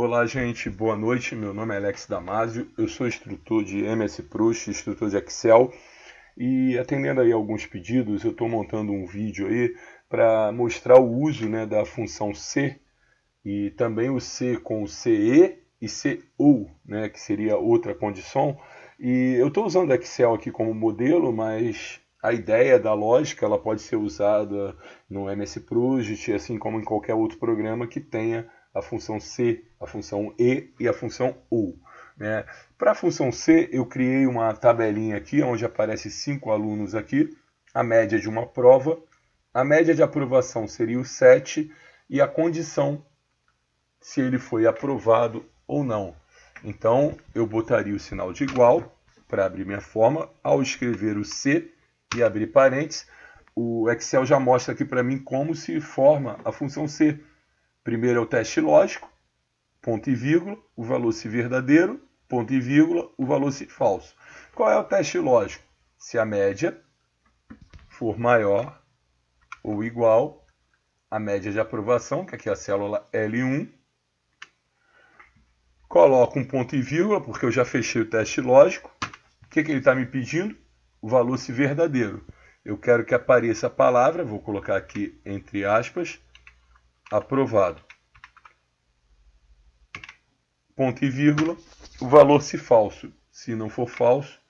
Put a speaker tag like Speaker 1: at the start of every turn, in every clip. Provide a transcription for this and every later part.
Speaker 1: Olá, gente, boa noite. Meu nome é Alex Damasio, eu sou instrutor de MS Proust, instrutor de Excel, e atendendo aí alguns pedidos, eu estou montando um vídeo aí para mostrar o uso, da função C e também o C com o CE e CO, que seria outra condição. E eu estou usando o Excel aqui como modelo, mas a ideia da lógica ela pode ser usada no MS Project, assim como em qualquer outro programa que tenha a função C, a função E a função OU. Para a função C, eu criei uma tabelinha aqui, onde aparece 5 alunos aqui, a média de uma prova, a média de aprovação seria o 7 e a condição se ele foi aprovado ou não. Então, eu botaria o sinal de igual para abrir minha forma. Ao escrever o C e abrir parênteses, o Excel já mostra aqui para mim como se forma a função C. Primeiro é o teste lógico, ponto e vírgula, o valor se verdadeiro, ponto e vírgula, o valor se falso. Qual é o teste lógico? Se a média for maior ou igual à média de aprovação, que aqui é a célula L1, coloco um ponto e vírgula, porque eu já fechei o teste lógico. O que ele está me pedindo? O valor se verdadeiro. Eu quero que apareça a palavra, vou colocar aqui entre aspas, aprovado. Ponto e vírgula, o valor se falso. Se não for falso,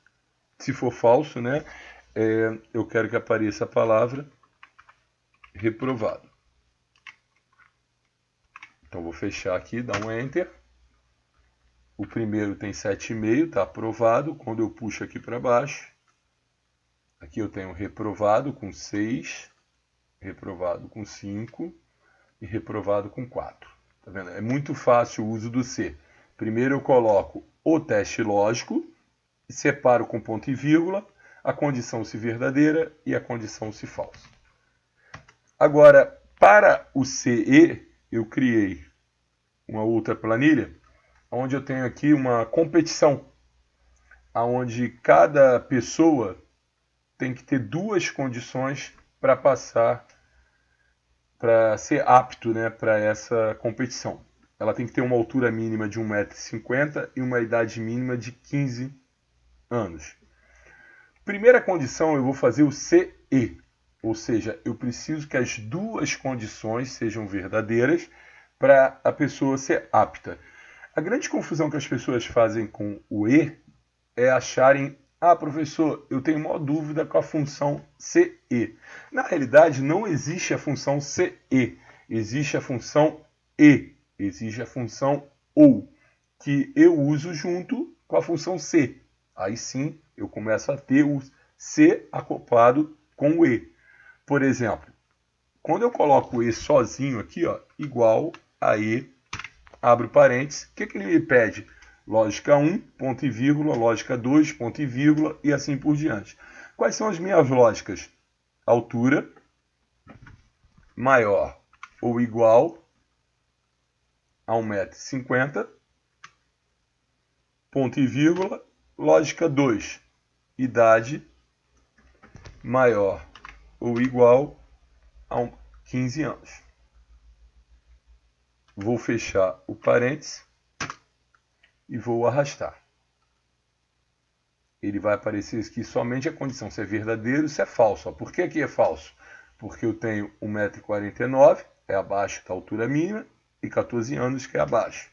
Speaker 1: se for falso, eu quero que apareça a palavra reprovado. Então vou fechar aqui, dar um Enter. O primeiro tem 7,5, está aprovado. Quando eu puxo aqui para baixo, aqui eu tenho reprovado com 6, reprovado com 5 e reprovado com 4. Tá vendo? É muito fácil o uso do C. Primeiro eu coloco o teste lógico, separo com ponto e vírgula, a condição se verdadeira e a condição se falsa. Agora, para o CE, eu criei uma outra planilha, onde eu tenho aqui uma competição, onde cada pessoa tem que ter duas condições para passar, para ser apto para essa competição. Ela tem que ter uma altura mínima de 1,50 m e uma idade mínima de 15 anos. Primeira condição, eu vou fazer o CE, ou seja, eu preciso que as duas condições sejam verdadeiras para a pessoa ser apta. A grande confusão que as pessoas fazem com o E é acharem: ah, professor, eu tenho maior dúvida com a função CE. Na realidade, não existe a função CE, existe a função E, existe a função OU, que eu uso junto com a função C. Aí sim, eu começo a ter o C acoplado com o E. Por exemplo, quando eu coloco o E sozinho aqui, igual a E, abro parênteses, o que ele me pede? Lógica 1, ponto e vírgula, lógica 2, ponto e vírgula, e assim por diante. Quais são as minhas lógicas? Altura maior ou igual a 1,50 m, ponto e vírgula, lógica 2, idade maior ou igual a 15 anos. Vou fechar o parênteses e vou arrastar. Ele vai aparecer aqui somente a condição se é verdadeiro ou se é falso. Por que aqui é falso? Porque eu tenho 1,49 m, é abaixo da altura mínima, e 14 anos, que é abaixo.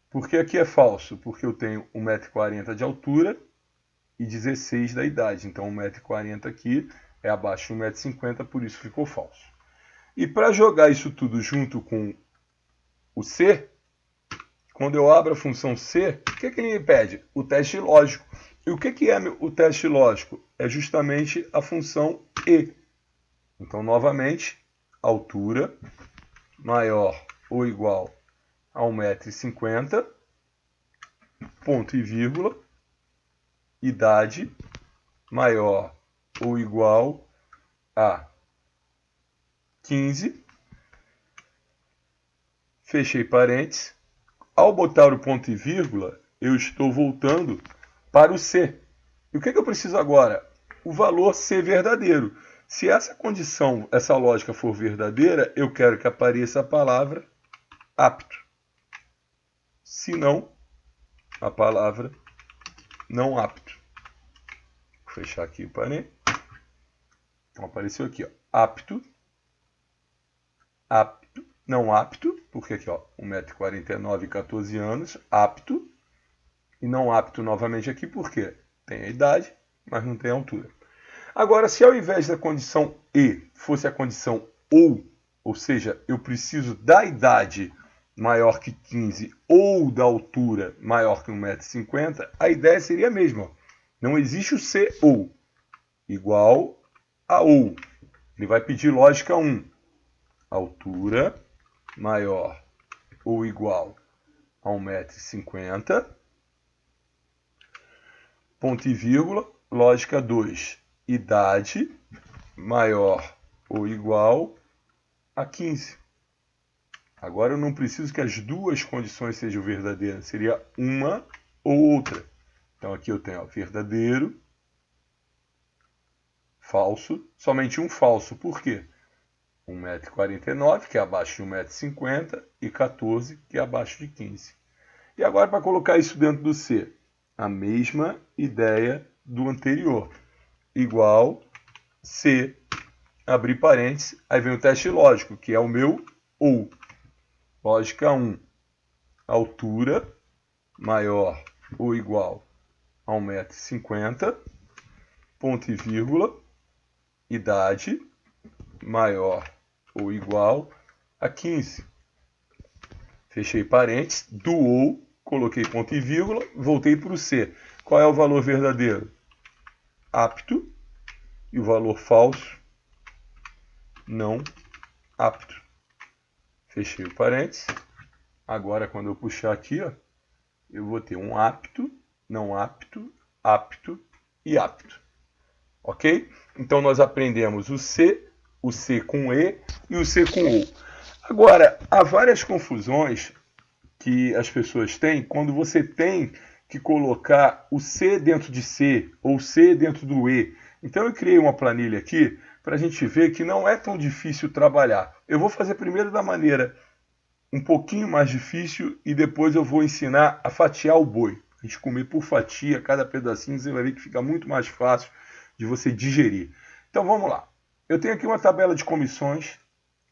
Speaker 1: Por que aqui é falso? Porque eu tenho 1,40 m de altura e 16 da idade. Então 1,40 m aqui é abaixo de 1,50 m, por isso ficou falso. E para jogar isso tudo junto com o C, quando eu abro a função C, o que ele me pede? O teste lógico. E o que é o teste lógico? É justamente a função E. Então, novamente, altura maior ou igual a 1,50 m, ponto e vírgula, idade maior ou igual a 15, fechei parênteses. Ao botar o ponto e vírgula, eu estou voltando para o C. E o que eu preciso agora? O valor ser verdadeiro. Se essa condição, essa lógica for verdadeira, eu quero que apareça a palavra apto. se não a palavra não apto. Vou fechar aqui o parênteses. Então, apareceu aqui, ó, apto, apto, não apto, porque aqui, ó, 1,49 m, 14 anos, apto, e não apto novamente aqui, porque tem a idade, mas não tem a altura. Agora, se ao invés da condição e fosse a condição ou seja, eu preciso da idade maior que 15 ou da altura maior que 1,50 m, a ideia seria a mesma. Não existe o se ou, igual a ou. Ele vai pedir lógica 1. Altura maior ou igual a 1,50 m, ponto e vírgula, lógica 2. Idade maior ou igual a 15. Agora eu não preciso que as duas condições sejam verdadeiras, seria uma ou outra. Então aqui eu tenho, ó, verdadeiro, falso, somente um falso. Por quê? 1,49 m, que é abaixo de 1,50 m, e 14, que é abaixo de 15. E agora, para colocar isso dentro do C, a mesma ideia do anterior. Igual C, abrir parênteses, aí vem o teste lógico, que é o meu ou. Lógica 1, altura maior ou igual a 1,50 m, ponto e vírgula, idade maior ou igual a 15. Fechei parênteses, do ou, coloquei ponto e vírgula, voltei para o C. Qual é o valor verdadeiro? Apto. E o valor falso? Não apto. Fechei o parênteses. Agora, quando eu puxar aqui, ó, eu vou ter um apto, não apto, apto e apto. Ok? Então, nós aprendemos o C com E e o C com OU. Agora, há várias confusões que as pessoas têm quando você tem que colocar o C dentro de C ou C dentro do E. Então, eu criei uma planilha aqui para a gente ver que não é tão difícil trabalhar. Eu vou fazer primeiro da maneira um pouquinho mais difícil e depois eu vou ensinar a fatiar o boi. A gente comer por fatia, cada pedacinho, você vai ver que fica muito mais fácil de você digerir. Então vamos lá. Eu tenho aqui uma tabela de comissões,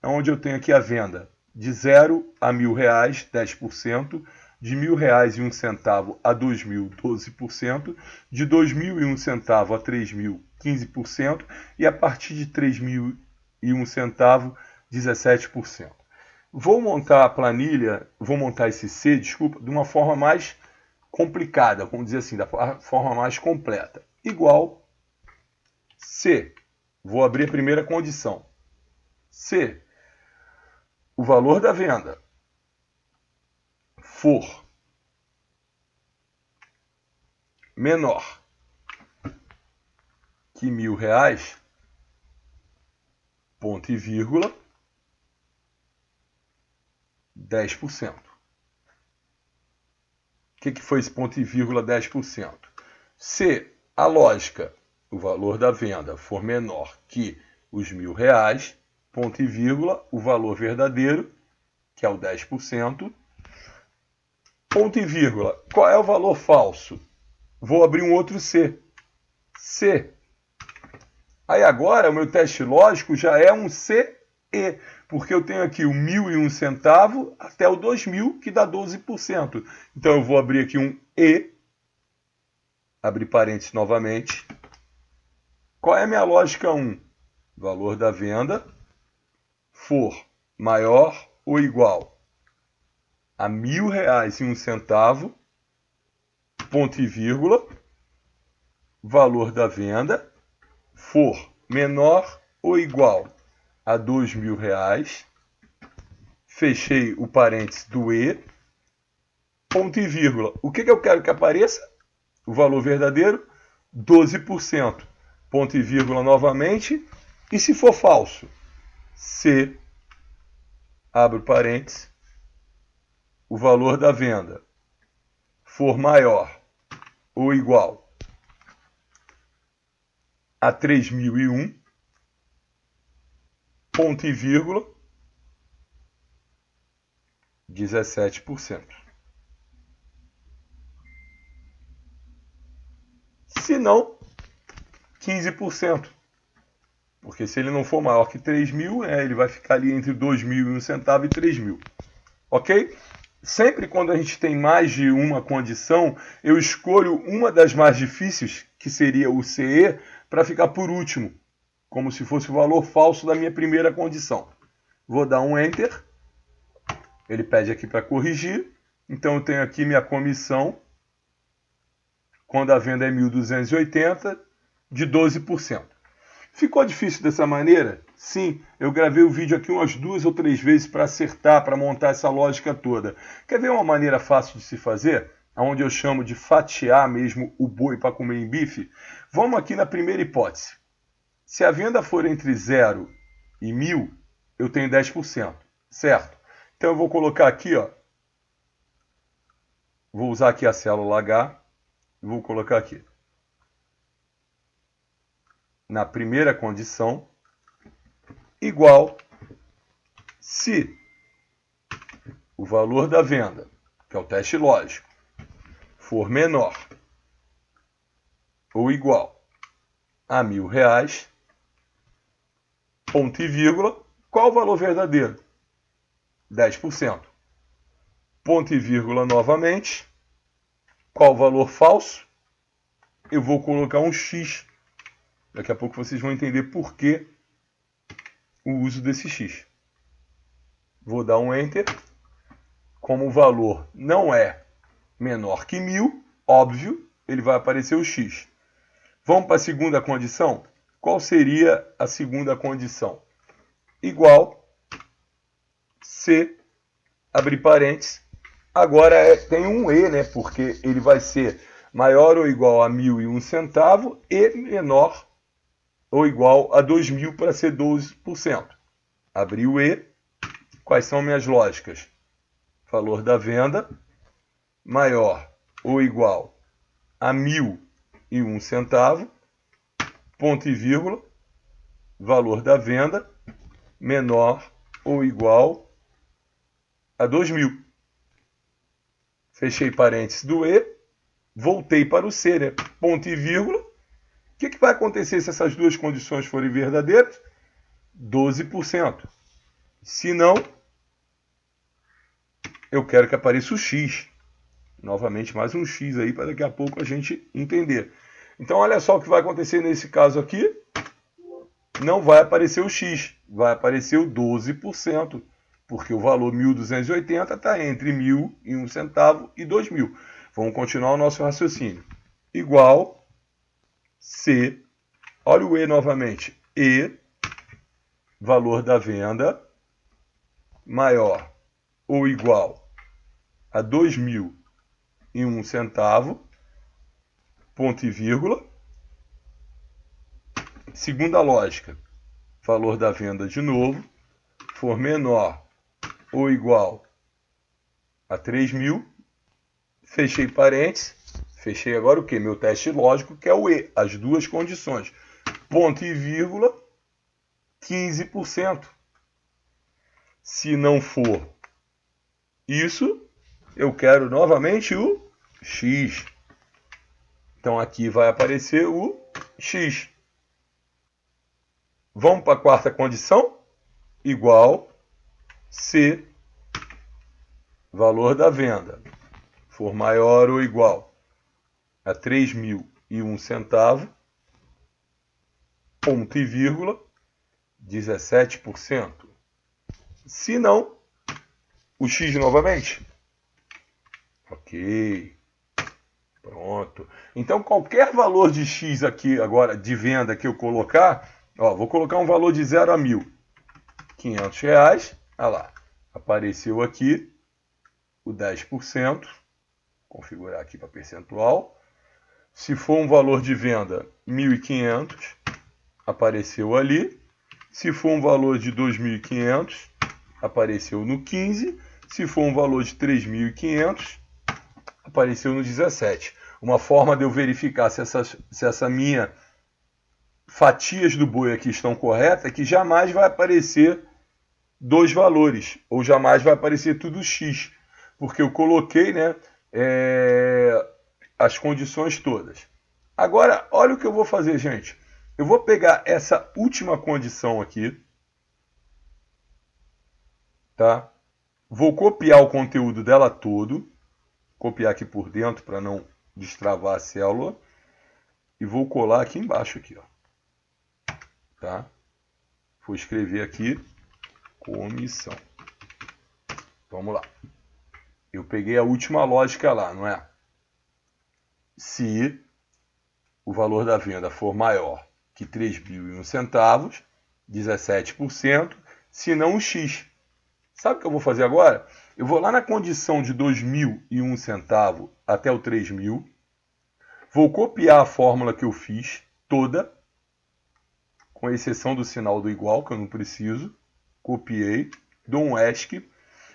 Speaker 1: onde eu tenho aqui a venda de 0 a R$1.000, 10%, de R$1.001 a R$2.000, 12%, de R$2.001 a R$3.000, 15%, e a partir de R$3.001, 17%. Vou montar a planilha, vou montar esse C, desculpa, de uma forma mais complicada, vamos dizer assim, da forma mais completa. Igual C. Vou abrir a primeira condição. Se o valor da venda for menor que R$1.000, ponto e vírgula, 10%. O que foi esse ponto e vírgula 10%? Se a lógica, o valor da venda, for menor que os R$1.000, ponto e vírgula, o valor verdadeiro, que é o 10%, ponto e vírgula, qual é o valor falso? Vou abrir um outro C. C. Aí agora o meu teste lógico já é um CE, porque eu tenho aqui o R$1.001 até o 2.000, que dá 12%. Então eu vou abrir aqui um E, abrir parênteses novamente. Qual é a minha lógica 1? Valor da venda for maior ou igual a R$1.001, ponto e vírgula, valor da venda for menor ou igual a R$2.000, fechei o parênteses do E, ponto e vírgula. O que eu quero que apareça? O valor verdadeiro, 12%, ponto e vírgula novamente. E se for falso? Se, abro parênteses, o valor da venda for maior ou igual a 3.001, ponto e vírgula, 17%. não, 15%. Porque se ele não for maior que 3.000, ele vai ficar ali entre 2.001 centavo e 3.000. Ok? Sempre quando a gente tem mais de uma condição, eu escolho uma das mais difíceis, que seria o CE, para ficar por último, como se fosse o valor falso da minha primeira condição. Vou dar um Enter. Ele pede aqui para corrigir. Então eu tenho aqui minha comissão, quando a venda é 1.280, de 12%. Ficou difícil dessa maneira? Sim, eu gravei o vídeo aqui umas 2 ou 3 vezes para acertar, para montar essa lógica toda. Quer ver uma maneira fácil de se fazer? Onde eu chamo de fatiar mesmo o boi para comer em bife? Vamos aqui na primeira hipótese. Se a venda for entre 0 e 1.000, eu tenho 10%, certo? Então eu vou colocar aqui, ó, vou usar aqui a célula H, vou colocar aqui. Na primeira condição, igual se o valor da venda, que é o teste lógico, for menor ou igual a R$1.000, ponto e vírgula, qual o valor verdadeiro? 10%. Ponto e vírgula novamente, qual o valor falso? Eu vou colocar um X. Daqui a pouco vocês vão entender por que o uso desse X. Vou dar um Enter. Como o valor não é menor que 1.000, óbvio, ele vai aparecer o X. Vamos para a segunda condição? Qual seria a segunda condição? Igual se, abrir parênteses, agora tem um E, né? Porque ele vai ser maior ou igual a 1.001 centavo e menor ou igual a 2.000 para ser 12%. Abri o E. Quais são minhas lógicas? Valor da venda maior ou igual a 1.001 centavo, ponto e vírgula, valor da venda menor ou igual a 2.000. Fechei parênteses do E, voltei para o C, né? Ponto e vírgula. O que vai acontecer se essas duas condições forem verdadeiras? 12%. Se não, eu quero que apareça o X. Novamente, mais um X aí para daqui a pouco a gente entender. Então, olha só o que vai acontecer nesse caso aqui. Não vai aparecer o X, vai aparecer o 12%, porque o valor 1.280 está entre 1.001 centavo e 2.000. Vamos continuar o nosso raciocínio. Igual C, olha o E novamente, E, valor da venda maior ou igual a 2.001 centavo, ponto e vírgula. Segunda lógica, valor da venda de novo, for menor ou igual a 3.000, fechei parênteses, fechei agora o que? Meu teste lógico, que é o E, as duas condições, ponto e vírgula, 15%. Se não for isso, eu quero novamente o X. Então aqui vai aparecer o X. Vamos para a quarta condição? Igual se valor da venda for maior ou igual a 3.001 centavo, ponto e vírgula, 17%. Se não, o X novamente. Ok. Pronto. Então, qualquer valor de X aqui agora, de venda que eu colocar, ó, vou colocar um valor de 0 a 1.000. R$500. Olha lá. Apareceu aqui o 10%. Configurar aqui para percentual. Se for um valor de venda 1.500, apareceu ali. Se for um valor de 2.500, apareceu no 15. Se for um valor de 3.500, apareceu no 17. Uma forma de eu verificar se essa minha fatias do boi aqui estão corretas é que jamais vai aparecer dois valores, ou jamais vai aparecer tudo X, porque eu coloquei, né, as condições todas. Agora, olha o que eu vou fazer, gente. Eu vou pegar essa última condição aqui, tá? Vou copiar o conteúdo dela todo, copiar aqui por dentro para não destravar a célula, e vou colar aqui embaixo aqui, ó. Tá? Vou escrever aqui comissão. Vamos lá. Eu peguei a última lógica lá, não é? Se o valor da venda for maior que 3.001 centavos, 17%, se não o X. Sabe o que eu vou fazer agora? Eu vou lá na condição de 2.001 centavo até o 3.000, vou copiar a fórmula que eu fiz toda, com exceção do sinal do igual, que eu não preciso, copiei, dou um ESC,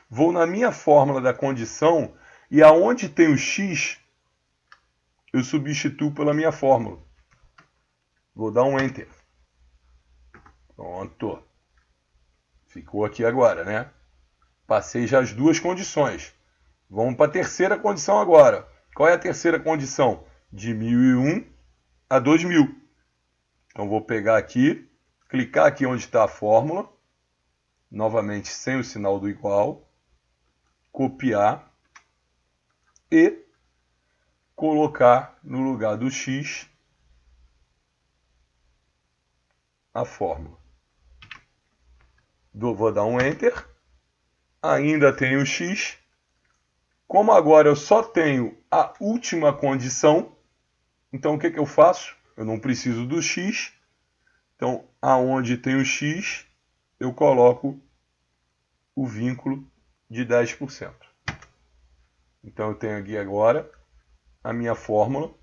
Speaker 1: vou na minha fórmula da condição e aonde tem o X, eu substituo pela minha fórmula. Vou dar um Enter. Pronto. Ficou aqui agora, né? Passei já as duas condições. Vamos para a terceira condição agora. Qual é a terceira condição? De 1.001 a 2.000. Então vou pegar aqui, clicar aqui onde está a fórmula, novamente sem o sinal do igual, copiar e colocar no lugar do X a fórmula. Vou dar um Enter. Ainda tenho o X. Como agora eu só tenho a última condição, então o que eu faço? Eu não preciso do X. Então, aonde tem o X, eu coloco o vínculo de 10%. Então, eu tenho aqui agora a minha fórmula,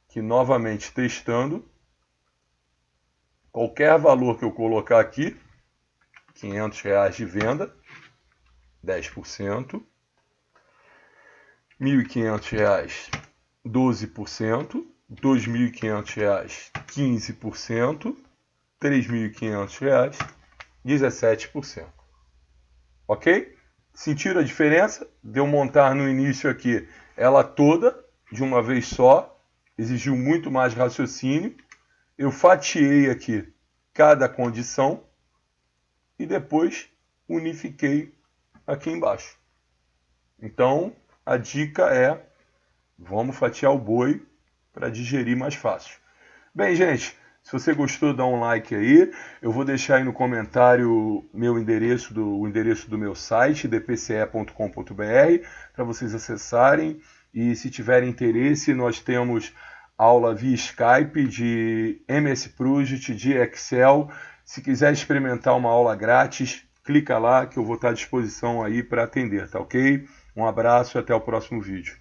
Speaker 1: que novamente testando, qualquer valor que eu colocar aqui, R$500 de venda, 10%, R$1.500, 12%, R$2.500, 15%, R$3.500, 17%. Ok? Sentiram a diferença? De eu montar no início aqui ela toda, de uma vez só, exigiu muito mais raciocínio. Eu fatiei aqui cada condição e depois unifiquei aqui embaixo. Então, a dica é, vamos fatiar o boi para digerir mais fácil. Bem, gente, se você gostou, dá um like aí. Eu vou deixar aí no comentário o endereço do meu site, dpce.com.br, para vocês acessarem. E se tiverem interesse, nós temos aula via Skype de MS Project, de Excel. Se quiser experimentar uma aula grátis, clica lá que eu vou estar à disposição aí para atender, tá ok? Um abraço e até o próximo vídeo.